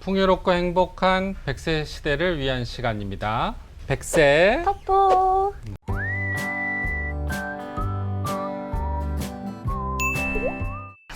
풍요롭고 행복한 100세 시대를 위한 시간입니다. 100세 터포.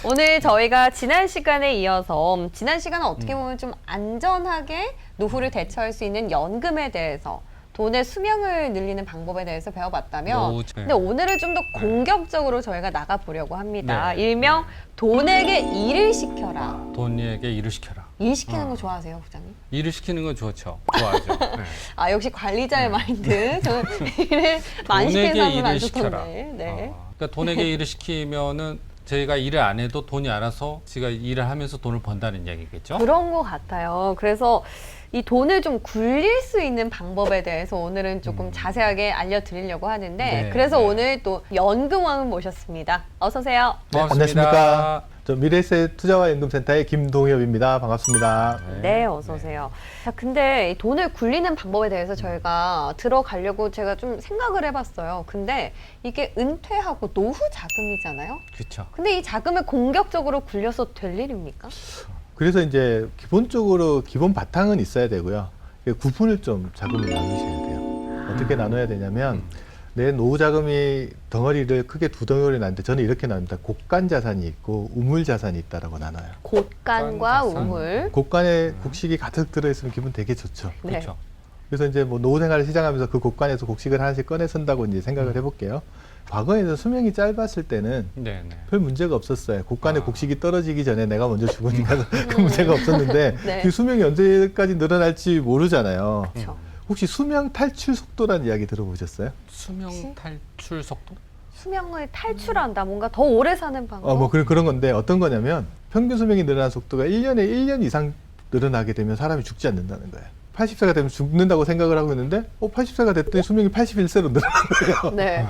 오늘 저희가 지난 시간에 이어서 지난 시간은 어떻게 보면 좀 안전하게 노후를 대처할 수 있는 연금에 대해서 돈의 수명을 늘리는 방법에 대해서 배워봤다면 근데 오늘은 좀 더 공격적으로 저희가 나가보려고 합니다. 네. 일명 돈에게 일을 시켜라. 돈에게 일을 시켜라. 일 시키는 거 좋아하세요, 부장님? 일을 시키는 건 좋죠. 좋아하죠. 네. 아, 역시 관리자의 마인드. 저는 일을 많이 시키는 돈에게 사람은 안 일을 시켜라. 좋던데. 네. 그러니까 돈에게 일을 시키면은 저희가 일을 안 해도 돈이 알아서 지가 일을 하면서 돈을 번다는 이야기겠죠? 그런 것 같아요. 그래서 이 돈을 좀 굴릴 수 있는 방법에 대해서 오늘은 조금 자세하게 알려드리려고 하는데 네, 그래서 네. 오늘 또 연금왕을 모셨습니다. 어서 오세요. 네, 고맙습니다. 안녕하십니까. 저 미래세 투자와 연금센터의 김동엽입니다. 반갑습니다. 네, 어서 오세요. 자, 근데 이 돈을 굴리는 방법에 대해서 저희가 들어가려고 제가 좀 생각을 해봤어요. 근데 이게 은퇴하고 노후 자금이잖아요. 그렇죠. 근데 이 자금을 공격적으로 굴려서 될 일입니까? 그래서 이제 기본적으로 기본 바탕은 있어야 되고요. 구분을 좀 자금을 나누셔야 돼요. 어떻게 나눠야 되냐면 내 노후 자금이 덩어리를 크게 두 덩어리 나는데 저는 이렇게 나눕니다. 곡간 자산이 있고 우물 자산이 있다라고 나눠요. 곳간과 자산. 우물. 곡간에 곡식이 가득 들어있으면 기분 되게 좋죠. 네. 그렇죠. 그래서 이제 뭐 노후 생활을 시작하면서 그 곡간에서 곡식을 하나씩 꺼내 쓴다고 이제 생각을 해볼게요. 과거에는 수명이 짧았을 때는 네, 네. 별 문제가 없었어요. 곡간에 아. 곡식이 떨어지기 전에 내가 먼저 죽으니까 그 문제가 없었는데 네. 그 수명이 언제까지 늘어날지 모르잖아요. 그렇죠. 혹시 수명 탈출 속도라는 이야기 들어보셨어요? 수명 탈출 속도? 수명을 탈출한다. 뭔가 더 오래 사는 방법. 뭐 그런 건데 어떤 거냐면 평균 수명이 늘어나는 속도가 1년에 1년 이상 늘어나게 되면 사람이 죽지 않는다는 거예요. 80세가 되면 죽는다고 생각을 하고 있는데 80세가 됐더니 수명이 81세로 늘어난 거예요. 네.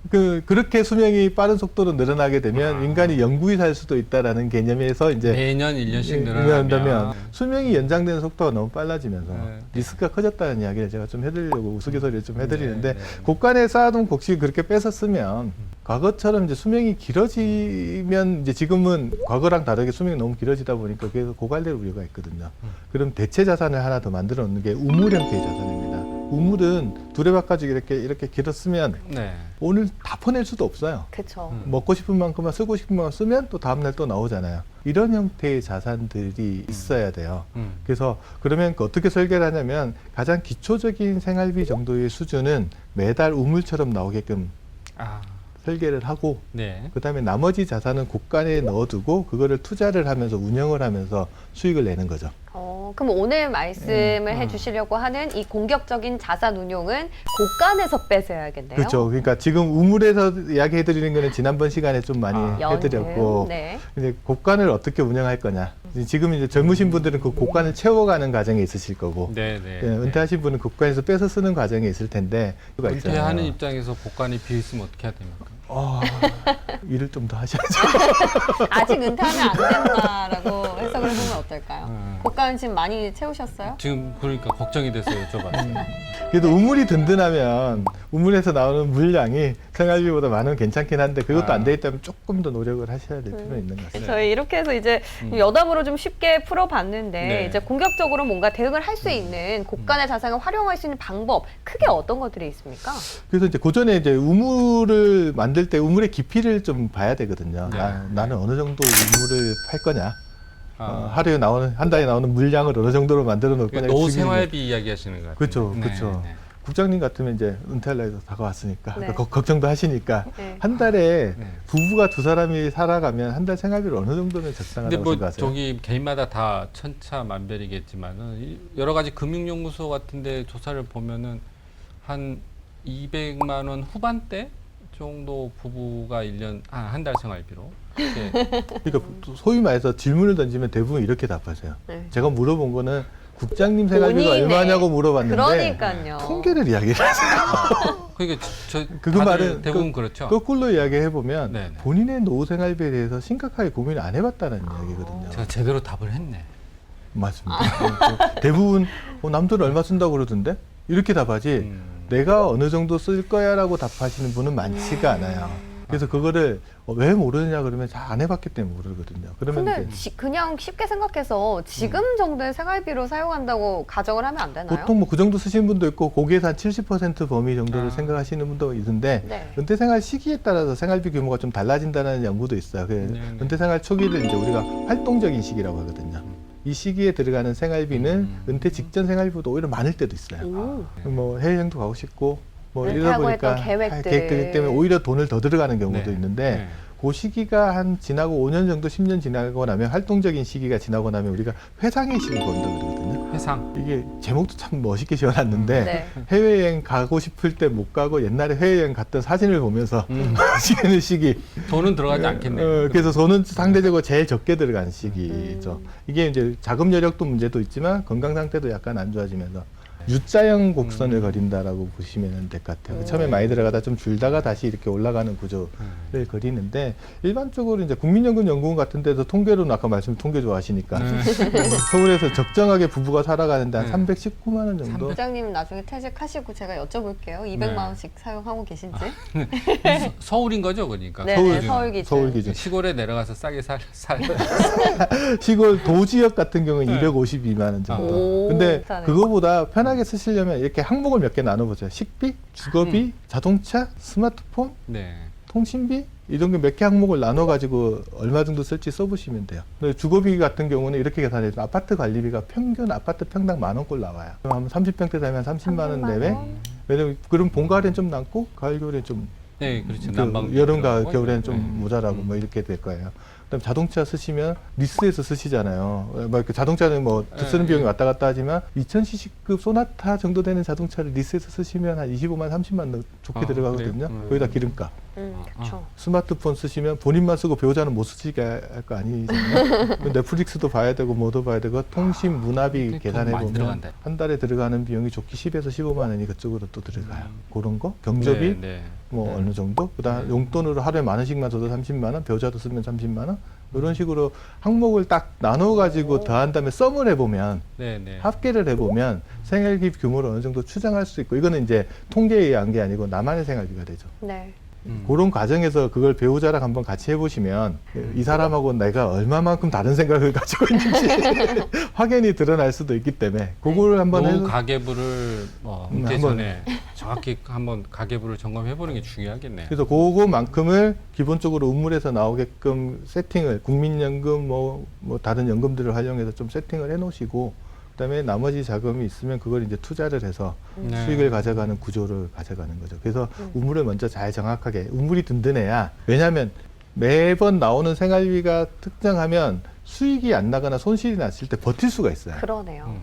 그렇게 수명이 빠른 속도로 늘어나게 되면 인간이 영구히 살 수도 있다라는 개념에서 이제 매년 1년씩 늘어난다면 늘어나면 수명이 연장되는 속도가 너무 빨라지면서 네. 리스크가 커졌다는 이야기를 제가 좀 해드리려고 우스갯소리를 좀 해드리는데 네, 네. 곡간에 쌓아둔 곡식을 그렇게 뺏어 쓰면 과거처럼 이제 수명이 길어지면 이제 지금은 과거랑 다르게 수명이 너무 길어지다 보니까 그래서 고갈될 우려가 있거든요. 그럼 대체 자산을 하나 더 만들어 놓는 게 우물 형태의 자산입니다. 우물은 두레박가지고 이렇게 길었으면 네. 오늘 다 퍼낼 수도 없어요. 그렇죠. 먹고 싶은 만큼만 쓰고 싶은 만큼 쓰면 또 다음날 또 나오잖아요. 이런 형태의 자산들이 있어야 돼요. 그래서 그러면 어떻게 설계를 하냐면 가장 기초적인 생활비 정도의 수준은 매달 우물처럼 나오게끔 아, 설계를 하고 네. 그다음에 나머지 자산은 곡간에 넣어두고 그거를 투자를 하면서 운영을 하면서 수익을 내는 거죠. 그럼 오늘 말씀을 해주시려고 하는 이 공격적인 자산 운용은 곳간에서 뺏어야겠네요. 그렇죠. 그러니까 지금 우물에서 이야기해드리는 거는 지난번 시간에 좀 많이 해드렸고 네. 이제 곡간을 어떻게 운영할 거냐. 지금 이제 젊으신 분들은 그 곡간을 채워가는 과정에 있으실 거고 네, 네. 예, 은퇴하신 분은 곡간에서 뺏어 쓰는 과정에 있을 텐데 그가 있잖아요. 은퇴하는 입장에서 복관이 비어 있으면 어떻게 해야 됩니까? 일을 좀 더 하셔야죠. 아직 은퇴하면 안 된다라고 해석을 해보면 어떨까요? 곳간 지금 많이 채우셨어요? 지금 그러니까 걱정이 돼서 여쭤봤어요. 그래도 우물이 든든하면 우물에서 나오는 물량이 생활비보다 많으면 괜찮긴 한데 그것도 안 돼 있다면 조금 더 노력을 하셔야 될 필요는 있는 것 같습니다. 저희 이렇게 해서 이제 여담으로 좀 쉽게 풀어봤는데 네. 이제 공격적으로 뭔가 대응을 할 수 있는 곳간의 자산을 활용할 수 있는 방법 크게 어떤 것들이 있습니까? 그래서 이제 고전에 이제 우물을 만들 때 우물의 깊이를 좀 봐야 되거든요. 네. 나는 어느 정도 우물을 팔 거냐. 아. 하루에 나오는 한 달에 나오는 물량을 어느 정도로 만들어 놓을 거냐. 그러니까 노후 생활비 이야기하시는 것 같아요. 그렇죠, 네, 그렇죠. 네. 국장님 같으면 이제 은퇴할 나이도 다가왔으니까 네. 걱정도 하시니까 네. 한 달에 네. 부부가 두 사람이 살아가면 한 달 생활비를 어느 정도면 근데 적당하다고 뭐 생각하세요? 저기 개인마다 다 천차만별이겠지만은 여러 가지 금융연구소 같은데 조사를 보면은 한 200만 원 후반대 정도 부부가 1년 한 달 생활비로 이렇게 그러니까 소위 말해서 질문을 던지면 대부분 이렇게 답하세요. 네. 제가 물어본 거는 국장님 생활비가 본인의, 얼마냐고 물어봤는데 그러니까요. 통계를 이야기를 하세요. 그러니까 그 다들 말은 대부분 그렇죠. 거꾸로 이야기해 보면 네네. 본인의 노후 생활비에 대해서 심각하게 고민을 안 해봤다는 이야기거든요. 제가 제대로 답을 했네. 맞습니다. 대부분 남들은 얼마 쓴다고 그러던데 이렇게 답하지 내가 어느 정도 쓸 거야라고 답하시는 분은 많지가 않아요. 그래서 그거를 왜 모르느냐 그러면 잘 안 해봤기 때문에 모르거든요. 그러면 근데 이제 그냥 쉽게 생각해서 지금 정도의 생활비로 사용한다고 가정을 하면 안 되나요? 보통 뭐 그 정도 쓰시는 분도 있고 거기에서 한 70% 범위 정도를 아. 생각하시는 분도 있는데 네. 은퇴생활 시기에 따라서 생활비 규모가 좀 달라진다는 연구도 있어요. 네네. 은퇴생활 초기를 이제 우리가 활동적인 시기라고 하거든요. 이 시기에 들어가는 생활비는 은퇴 직전 생활비보다 오히려 많을 때도 있어요. 오. 뭐 해외여행도 가고 싶고 뭐 이러다 은퇴하고 보니까 했던 계획들. 계획들 때문에 오히려 돈을 더 들어가는 경우도 네. 있는데 네. 그 시기가 한 지나고 5년 정도 10년 지나고 나면 활동적인 시기가 지나고 나면 우리가 회상의 시기가 온다고 그러거든요. 회상. 이게 제목도 참 멋있게 지어놨는데 네. 해외여행 가고 싶을 때 못 가고 옛날에 해외여행 갔던 사진을 보면서 하시는 시기. 돈은 들어가지 않겠네요. 그래서 돈은 상대적으로 제일 적게 들어가는 시기죠. 이게 이제 자금 여력도 문제도 있지만 건강 상태도 약간 안 좋아지면서 U자형 곡선을 그린다라고 보시면 될 것 같아요. 처음에 많이 들어가다 좀 줄다가 다시 이렇게 올라가는 구조를 그리는데 일반적으로 이제 국민연금연구원 같은 데서 통계로는 아까 말씀 통계 좋아하시니까 서울에서 적정하게 부부가 살아가는데 한 네. 319만 원 정도. 부장님 나중에 퇴직하시고 제가 여쭤볼게요. 200만 원씩 사용하고 계신지. 서울인 거죠, 그러니까. 네, 서울 네, 기준. 서울 기준. 서울 기준. 시골에 내려가서 싸게 살. 시골 도지역 같은 경우는 252만 원 정도. 오, 근데 비싸네. 그거보다 편하게 쓰시려면 이렇게 항목을 몇 개 나눠보죠. 식비, 주거비, 자동차, 스마트폰, 네. 통신비 이런 게 몇 개 항목을 나눠 가지고 얼마 정도 쓸지 써보시면 돼요. 근데 주거비 같은 경우는 이렇게 계산해요. 아파트 관리비가 평균 아파트 평당 10,000꼴 나와요. 그럼 한 30평대 되면 30만 원 내외. 왜냐면 그럼 봄 가을엔 좀 남고 가을 겨울엔 좀 네, 그렇죠. 그 난방 여름 가을 들어가고. 겨울에는 좀 네. 모자라고 뭐 이렇게 될 거예요. 그다음 자동차 쓰시면 리스에서 쓰시잖아요. 뭐 이렇게 자동차는 뭐 쓰는 비용이 왔다 갔다 하지만 2000cc급 소나타 정도 되는 자동차를 리스에서 쓰시면 한 25만 30만 좋게 들어가거든요. 그래요? 거기다 기름값. 그렇죠. 스마트폰 쓰시면 본인만 쓰고 배우자는 못 쓰시게 할 거 아니잖아요. 넷플릭스도 봐야 되고 뭐도 봐야 되고 통신 문화비 돈 계산해 많이 보면 들어간다. 한 달에 들어가는 비용이 좋게 10에서 15만 원이 그쪽으로 또 들어가요. 그런 거 경조비 네, 네. 뭐 네. 어느 정도 그다음 용돈으로 하루에 만 원씩만 줘도 30만 원 배우자도 쓰면 30만 원 이런 식으로 항목을 딱 나눠 가지고 더한 다음에 썸을 해보면 네, 네. 합계를 해보면 생활비 규모를 어느 정도 추정할 수 있고 이거는 이제 통계에 의한 게 아니고 나만의 생활비가 되죠. 네. 그런 과정에서 그걸 배우자랑 한번 같이 해보시면 이 사람하고 내가 얼마만큼 다른 생각을 가지고 있는지 확연히 드러날 수도 있기 때문에 그걸 한번 노후 해서 가계부를 은퇴 한번. 전에 정확히 한번 가계부를 점검해 보는 게 중요하겠네요. 그래서 그거만큼을 기본적으로 우물에서 나오게끔 세팅을 국민연금 뭐 다른 연금들을 활용해서 좀 세팅을 해놓으시고 그다음에 나머지 자금이 있으면 그걸 이제 투자를 해서 네. 수익을 가져가는 구조를 가져가는 거죠. 그래서 우물을 먼저 잘 정확하게 우물이 든든해야 왜냐하면 매번 나오는 생활비가 특정하면 수익이 안 나거나 손실이 났을 때 버틸 수가 있어요. 그러네요.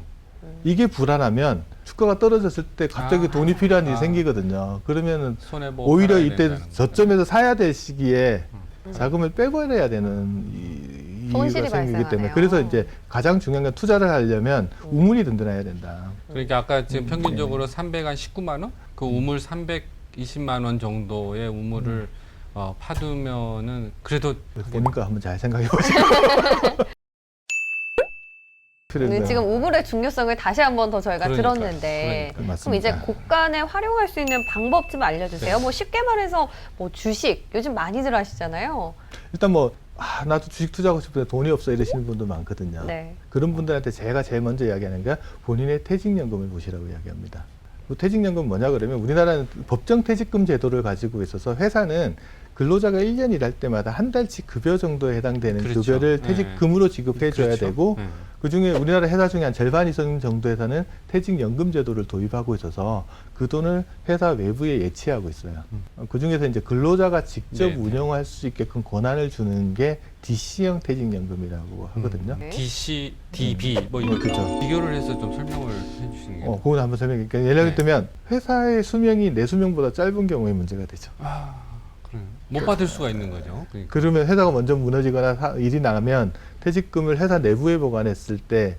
이게 불안하면 주가가 떨어졌을 때 갑자기 돈이 필요한 일이 생기거든요. 그러면은 손해보고 오히려 팔아야 이때 된다는 거죠. 저점에서 사야 될 시기에 자금을 빼버려야 되는 손실이 이유가 생기기 발생하네요. 때문에 그래서 이제 가장 중요한 건 투자를 하려면 우물이 든든해야 된다. 그러니까 아까 지금 평균적으로 319만 원? 그 우물 320만 원 정도의 우물을 파두면은 그래도 본인 거 한번 잘 생각해 보시고. 네, 지금 우물의 중요성을 다시 한 번 더 저희가 그러니까요. 들었는데 그러니까요. 그럼 이제 고간에 활용할 수 있는 방법 좀 알려주세요. 네. 뭐 쉽게 말해서 뭐 주식 요즘 많이들 하시잖아요. 일단 뭐 나도 주식 투자하고 싶은데 돈이 없어 이러시는 분도 많거든요. 네. 그런 분들한테 제가 제일 먼저 이야기하는 게 본인의 퇴직연금을 보시라고 이야기합니다. 퇴직연금 뭐냐 그러면 우리나라는 법정 퇴직금 제도를 가지고 있어서 회사는 근로자가 1년 일할 때마다 한 달치 급여 정도에 해당되는 그렇죠. 급여를 네. 퇴직금으로 지급해 줘야 그렇죠. 되고 네. 그중에 우리나라 회사 중에 한 절반 이상 정도에서는 퇴직연금 제도를 도입하고 있어서 그 돈을 회사 외부에 예치하고 있어요. 그중에서 이제 근로자가 직접 네. 운영할 수 있게끔 권한을 주는 게 DC형 퇴직연금이라고 하거든요. 네. DC, DB 뭐 이런 그렇죠. 비교를 해서 좀 설명을 해주시는 게. 그건 한번 설명해. 그러니까 예를 네. 들면 회사의 수명이 내 수명보다 짧은 경우에 문제가 되죠. 그래요. 못 받을 수가 있는 거죠. 그러니까. 그러면 회사가 먼저 무너지거나 일이 나면 퇴직금을 회사 내부에 보관했을 때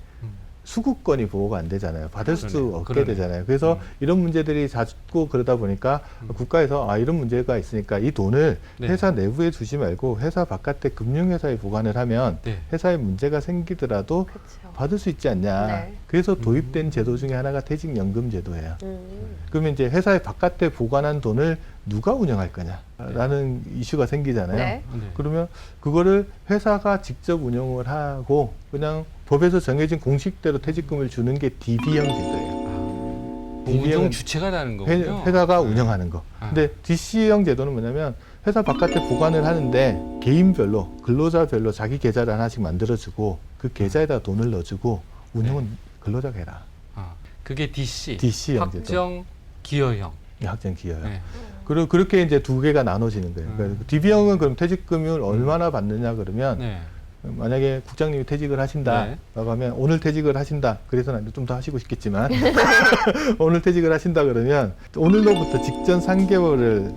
수급권이 보호가 안 되잖아요. 받을 수 그러네요. 없게 그러네요. 되잖아요. 그래서 이런 문제들이 자꾸 그러다 보니까 국가에서 이런 문제가 있으니까 이 돈을 네. 회사 내부에 주지 말고 회사 바깥에 금융회사에 보관을 하면 네. 회사에 문제가 생기더라도 그렇죠. 받을 수 있지 않냐. 네. 그래서 도입된 제도 중에 하나가 퇴직연금 제도예요. 음. 그러면 이제 회사의 바깥에 보관한 돈을 누가 운영할 거냐라는 이슈가 생기잖아요. 네. 네. 그러면 그거를 회사가 직접 운영을 하고 그냥 법에서 정해진 공식대로 퇴직금을 주는 게 DB형 제도예요. 운영 주체가 다른 거군요. 회사가 네. 운영하는 거. 아. 근데 DC형 제도는 뭐냐면 회사 바깥에 보관을 하는데 개인별로 근로자별로 자기 계좌를 하나씩 만들어주고 그 계좌에다 돈을 넣어주고 운영은 근로자가 해라. 아, 그게 DC, DC형 제도. 확정 기여형. 학정 기여요. 네. 그리고 그렇게 이제 두 개가 나눠지는 거예요. 그러니까 DB형은 그럼 퇴직금을 얼마나 받느냐 그러면 네. 만약에 국장님이 퇴직을 하신다라고 네. 하면 오늘 퇴직을 하신다. 그래서는 좀 더 하시고 싶겠지만 오늘 퇴직을 하신다 그러면 오늘로부터 직전 3개월을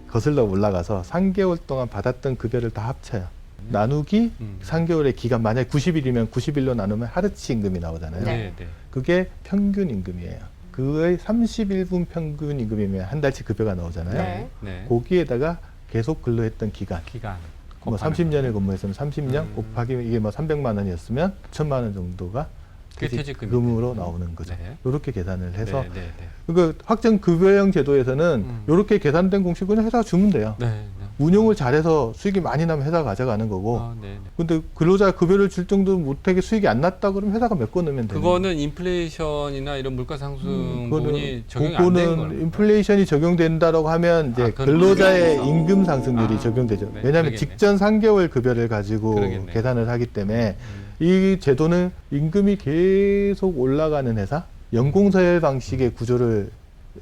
거슬러 올라가서 3개월 동안 받았던 급여를 다 합쳐요. 나누기 3개월의 기간 만약에 90일이면 90일로 나누면 하루치 임금이 나오잖아요. 네. 네. 그게 평균 임금이에요. 그의 31분 평균 임금이면 한 달치 급여가 나오잖아요. 네. 네. 거기에다가 계속 근로했던 기간 기간. 뭐 곱하는 30년을 근무했으면 30년 곱하기 이게 뭐 300만 원이었으면 1,000만 원 정도가 그게 퇴직금이 퇴직금으로 되는 나오는 거죠. 네. 이렇게 계산을 해서 네. 네. 네. 그러니까 확정 급여형 제도에서는 이렇게 계산된 공식은 회사가 주면 돼요. 네. 네. 운용을 잘해서 수익이 많이 나면 회사가 가져가는 거고 아, 네. 네. 근데 근로자 급여를 줄 정도 못하게 수익이 안 났다 그러면 회사가 메꿔 넣으면 되는 그거는 인플레이션이나 이런 물가 상승 부분이 적용이 안 그거는 된 거예요. 인플레이션이 적용된다라고 하면 이제 그건 근로자의 그래서. 임금 상승률이 적용되죠. 네, 왜냐하면 그러겠네. 직전 3개월 급여를 가지고 그러겠네. 계산을 하기 때문에 이 제도는 임금이 계속 올라가는 회사, 연공서열 방식의 구조를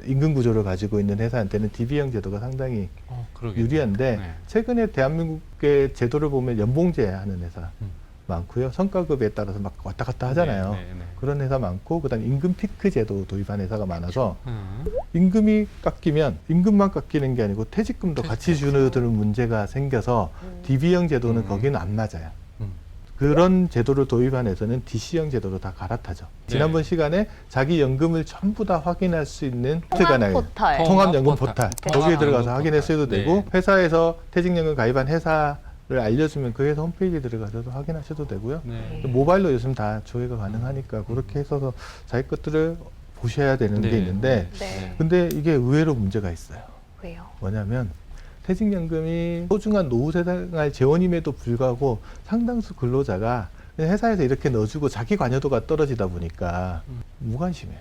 임금 구조를 가지고 있는 회사한테는 DB형 제도가 상당히 그러겠네. 유리한데 네. 최근에 대한민국의 제도를 보면 연봉제 하는 회사 많고요. 성과급에 따라서 막 왔다 갔다 하잖아요. 네, 네, 네. 그런 회사 많고 그다음에 임금 피크 제도 도입한 회사가 많아서 음. 임금이 깎이면 임금만 깎이는 게 아니고 퇴직금도 같이 주는 문제가 생겨서 DB형 제도는 거기는 안 맞아요. 그런 제도를 도입한 회사는 DC형 제도로 다 갈아타죠. 지난번 시간에 자기 연금을 전부 다 확인할 수 있는 통합 나요. 포털. 통합연금 포털. 그렇죠. 거기에 들어가서 통합연금 확인했어도 포털. 되고 네. 회사에서 퇴직연금 가입한 회사를 알려주면 그 회사 홈페이지에 들어가서도 확인하셔도 되고요. 네. 모바일로 요즘 다 조회가 가능하니까 그렇게 해서 자기 것들을 보셔야 되는 네. 게 있는데 네. 근데 이게 의외로 문제가 있어요. 왜요? 뭐냐면 퇴직연금이 소중한 노후생활 재원임에도 불구하고 상당수 근로자가 그냥 회사에서 이렇게 넣어주고 자기 관여도가 떨어지다 보니까 무관심해요.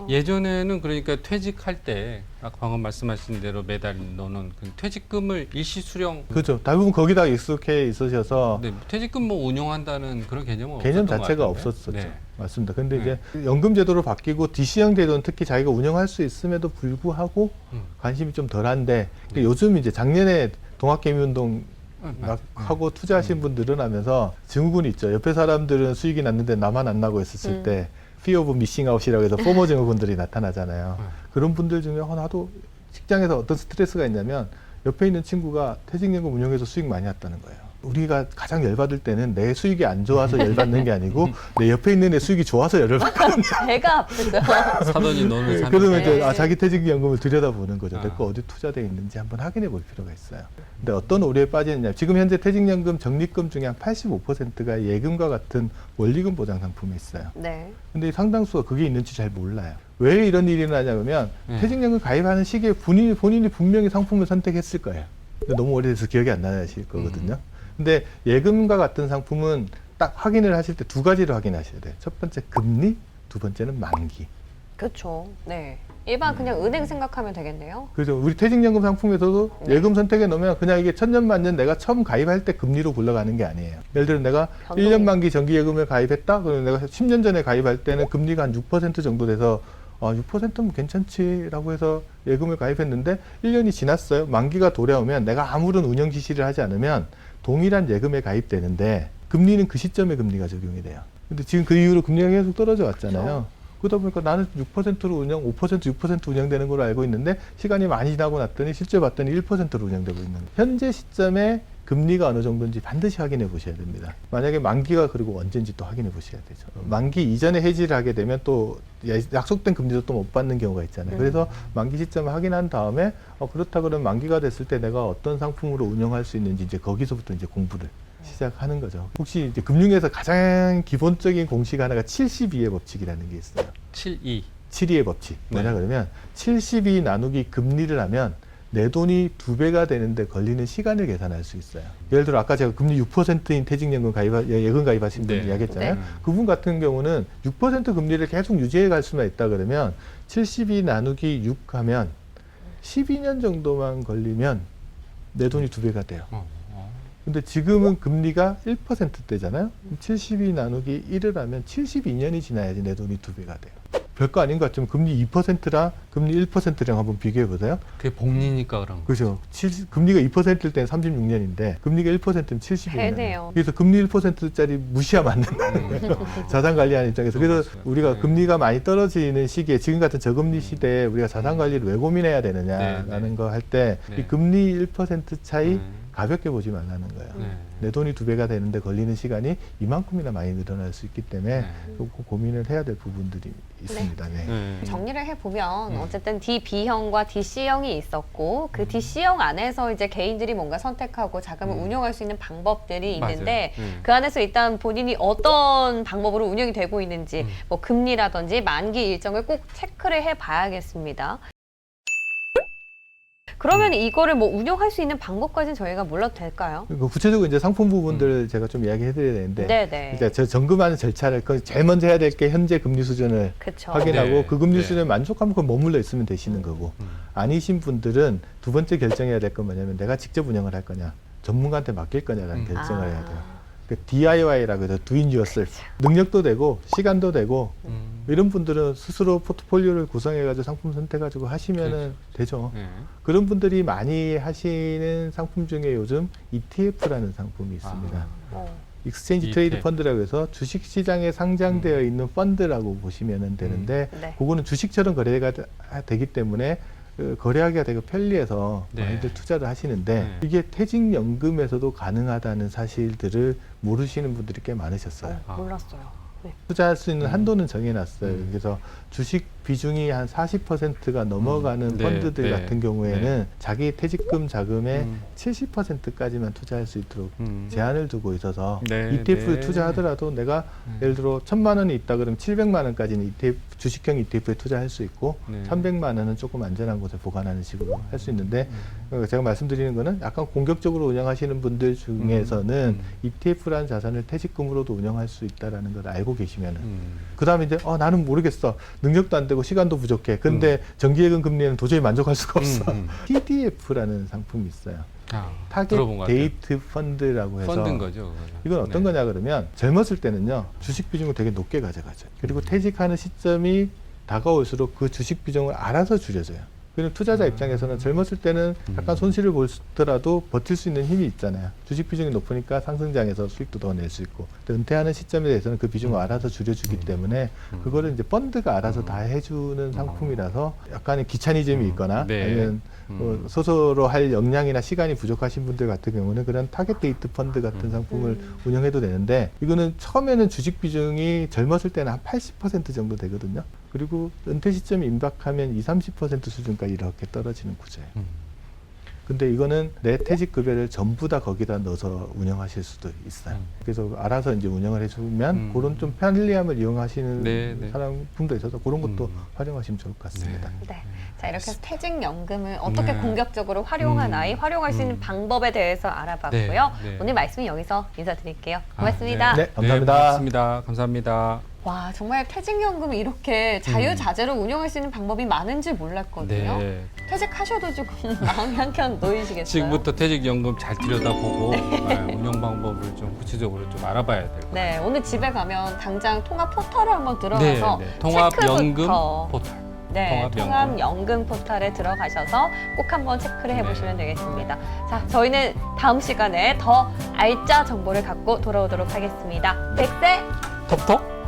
예전에는 그러니까 퇴직할 때 아까 방금 말씀하신 대로 매달 넣는 그 퇴직금을 일시 수령 그렇죠. 대부분 거기다 익숙해 있으셔서 네, 퇴직금 뭐 운용한다는 그런 개념은 개념 없었던 것 자체가 같은데. 없었었죠. 네. 맞습니다. 근데 네. 이제 연금 제도로 바뀌고 DC형 제도는 특히 자기가 운영할 수 있음에도 불구하고 관심이 좀 덜한데 요즘 이제 작년에 동학개미운동 막 하고 투자하신 분 늘어나면서 증후군이 있죠. 옆에 사람들은 수익이 났는데 나만 안 나고 있었을 때 피어 오브 미싱 아웃이라고 해서 포모 증후군들이 나타나잖아요. 그런 분들 중에 나도 직장에서 어떤 스트레스가 있냐면 옆에 있는 친구가 퇴직연금 운용해서 수익 많이 났다는 거예요. 우리가 가장 열받을 때는 내 수익이 안 좋아서 열받는 게 아니고 내 옆에 있는 애 수익이 좋아서 열받거든요. 배가 아프죠. 사돈이 너는 사는 그러면 이제 네. 자기 퇴직연금을 들여다보는 거죠. 아. 내 거 어디 투자되어 있는지 한번 확인해 볼 필요가 있어요. 근데 어떤 오류에 빠지느냐. 지금 현재 퇴직연금 적립금 중에 한 85%가 예금과 같은 원리금 보장 상품이 있어요. 네. 근데 상당수가 그게 있는지 잘 몰라요. 왜 이런 일이 나냐면 퇴직연금 가입하는 시기에 본인이 분명히 상품을 선택했을 거예요. 근데 너무 오래돼서 기억이 안 나실 거거든요. 근데 예금과 같은 상품은 딱 확인을 하실 때 두 가지를 확인하셔야 돼요. 첫 번째 금리, 두 번째는 만기. 그렇죠. 네. 일반 그냥 은행 생각하면 되겠네요. 그래서 우리 퇴직연금 상품에서도 네. 예금 선택에 넣으면 그냥 이게 천년만년 내가 처음 가입할 때 금리로 굴러가는 게 아니에요. 예를 들어 내가 변동이- 1년 만기 정기예금을 가입했다? 그러면 내가 10년 전에 가입할 때는 금리가 한 6% 정도 돼서 6%면 괜찮지라고 해서 예금을 가입했는데 1년이 지났어요. 만기가 돌아오면 내가 아무런 운영 지시를 하지 않으면 동일한 예금에 가입되는데 금리는 그 시점에 금리가 적용이 돼요. 근데 지금 그 이후로 금리가 계속 떨어져 왔잖아요. 그러다 보니까 나는 6%로 운영, 5%, 6% 운영되는 걸로 알고 있는데 시간이 많이 지나고 났더니 실제 봤더니 1%로 운영되고 있는 거예요. 현재 시점에 금리가 어느 정도인지 반드시 확인해 보셔야 됩니다. 만약에 만기가 그리고 언제인지 또 확인해 보셔야 되죠. 만기 이전에 해지를 하게 되면 또 약속된 금리도 또 못 받는 경우가 있잖아요. 그래서 만기 시점을 확인한 다음에 그렇다 그러면 만기가 됐을 때 내가 어떤 상품으로 운영할 수 있는지 이제 거기서부터 이제 공부를 시작하는 거죠. 혹시 이제 금융에서 가장 기본적인 공식 하나가 72의 법칙이라는 게 있어요. 7.2. 72의 법칙. 뭐냐 네. 그러면 72 나누기 금리를 하면 내 돈이 2배가 되는데 걸리는 시간을 계산할 수 있어요. 예를 들어 아까 제가 금리 6%인 퇴직연금 예금 가입하신 분 네. 이야기했잖아요. 네. 그분 같은 경우는 6% 금리를 계속 유지해 갈 수만 있다 그러면 72 나누기 6 하면 12년 정도만 걸리면 내 돈이 2배가 돼요. 근데 지금은 금리가 1%대잖아요. 72 나누기 1을 하면 72년이 지나야지 내 돈이 2배가 돼요. 별거 아닌 것 같지만 금리 2%랑 금리 1%랑 한번 비교해 보세요. 그게 복리니까 그런 거. 그죠. 금리가 2%일 때는 36년인데 금리가 1%면 72년. 배네요. 그래서 금리 1%짜리 무시하면 안 된다는 거예요. 자산 관리하는 입장에서. 그래서 우리가 네. 금리가 많이 떨어지는 시기에 지금 같은 저금리 시대에 우리가 자산 관리를 왜 고민해야 되느냐라는 네, 네. 거 할 때 이 네. 금리 1% 차이 네. 가볍게 보지 말라는 거예요. 네. 내 돈이 2배가 되는데 걸리는 시간이 이만큼이나 많이 늘어날 수 있기 때문에 네. 그 고민을 해야 될 부분들이 있습니다. 네. 네. 정리를 해보면 어쨌든 DB형과 DC형이 있었고 그 DC형 안에서 이제 개인들이 뭔가 선택하고 자금을 운용할 수 있는 방법들이 있는데 맞아요. 그 안에서 일단 본인이 어떤 방법으로 운영이 되고 있는지 뭐 금리라든지 만기 일정을 꼭 체크를 해봐야겠습니다. 그러면 이거를 뭐 운영할 수 있는 방법까지는 저희가 몰라도 될까요? 그 구체적으로 이제 상품 부분들을 제가 좀 이야기해드려야 되는데, 네네. 이제 저 점검하는 절차를 제일 먼저 해야 될 게 현재 금리 수준을 그쵸. 확인하고 네. 그 금리 네. 수준에 만족하면 그 머물러 있으면 되시는 거고, 아니신 분들은 두 번째 결정해야 될 건 뭐냐면 내가 직접 운영을 할 거냐, 전문가한테 맡길 거냐라는 결정을 해야 돼요. 그 DIY라고 해서 Do It Yourself. 능력도 되고 시간도 되고 이런 분들은 스스로 포트폴리오를 구성해가지고 상품 선택해가지고 하시면은 되죠. 네. 그런 분들이 많이 하시는 상품 중에 요즘 ETF라는 상품이 있습니다. 익스체인지 ETF. 트레이드 펀드라고 해서 주식시장에 상장되어 있는 펀드라고 보시면 되는데 네. 그거는 주식처럼 거래가 되기 때문에 거래하기가 되게 편리해서 네. 많이들 투자를 하시는데 네. 이게 퇴직연금에서도 가능하다는 사실들을 모르시는 분들이 꽤 많으셨어요. 몰랐어요. 네. 투자할 수 있는 한도는 정해놨어요. 그래서 주식 비중이 한 40%가 넘어가는 네, 펀드들 네, 같은 경우에는 네. 자기 퇴직금 자금의 70%까지만 투자할 수 있도록 제한을 두고 있어서 네, ETF에 네. 투자하더라도 내가 예를 들어 1,000만 원이 있다 그러면 700만 원까지는 ETF, 주식형 ETF에 투자할 수 있고 네. 300만 원은 조금 안전한 곳에 보관하는 식으로 할 수 있는데 제가 말씀드리는 거는 약간 공격적으로 운영하시는 분들 중에서는 ETF라는 자산을 퇴직금으로도 운영할 수 있다는 걸 알고 계시면은 그 다음에 이제 나는 모르겠어. 능력도 안 되고 시간도 부족해. 근데 정기예금 금리에는 도저히 만족할 수가 없어. TDF라는 상품이 있어요. 타겟 들어본 것 같아요. 데이트 펀드라고 해서 펀드인 거죠. 그거는. 이건 어떤 네. 거냐 그러면 젊었을 때는요 주식 비중을 되게 높게 가져가죠. 그리고 퇴직하는 시점이 다가올수록 그 주식 비중을 알아서 줄여줘요. 그럼 투자자 입장에서는 젊었을 때는 약간 손실을 보더라도 버틸 수 있는 힘이 있잖아요. 주식 비중이 높으니까 상승장에서 수익도 더 낼 수 있고 은퇴하는 시점에 대해서는 그 비중을 알아서 줄여주기 때문에 그거를 이제 펀드가 알아서 다 해주는 상품이라서 약간의 귀차니즘이 있거나 네. 아니면 스스로 할 역량이나 시간이 부족하신 분들 같은 경우는 그런 타겟 데이트 펀드 같은 상품을 운영해도 되는데 이거는 처음에는 주식 비중이 젊었을 때는 한 80% 정도 되거든요. 그리고 은퇴 시점이 임박하면 20-30% 수준까지 이렇게 떨어지는 구조예요. 근데 이거는 내 퇴직급여를 전부 다 거기다 넣어서 운영하실 수도 있어요. 그래서 알아서 이제 운영을 해주면 그런 좀 편리함을 이용하시는 네, 네. 사람분도 있어서 그런 것도 활용하시면 좋을 것 같습니다. 네. 자, 이렇게 해서 퇴직연금을 어떻게 네. 공격적으로 활용할 수 있는 방법에 대해서 알아봤고요. 네, 네. 오늘 말씀은 여기서 인사드릴게요. 고맙습니다. 네, 감사합니다. 고맙습니다. 감사합니다. 와, 정말 퇴직연금이 이렇게 자유자재로 운영할 수 있는 방법이 많은 줄 몰랐거든요. 네. 퇴직하셔도 조금 마음이 한켠 놓이시겠어요? 지금부터 퇴직연금 잘 들여다보고 운영 방법을 좀 구체적으로 좀 알아봐야 될 것 같아요. 네, 오늘 집에 가면 당장 통합 포털을 한번 들어가서 통합연금 체크부터 포털. 네, 통합연금 포털에 들어가셔서 꼭 한번 체크를 해보시면 되겠습니다. 자, 저희는 다음 시간에 더 알짜 정보를 갖고 돌아오도록 하겠습니다. 백세 톡톡.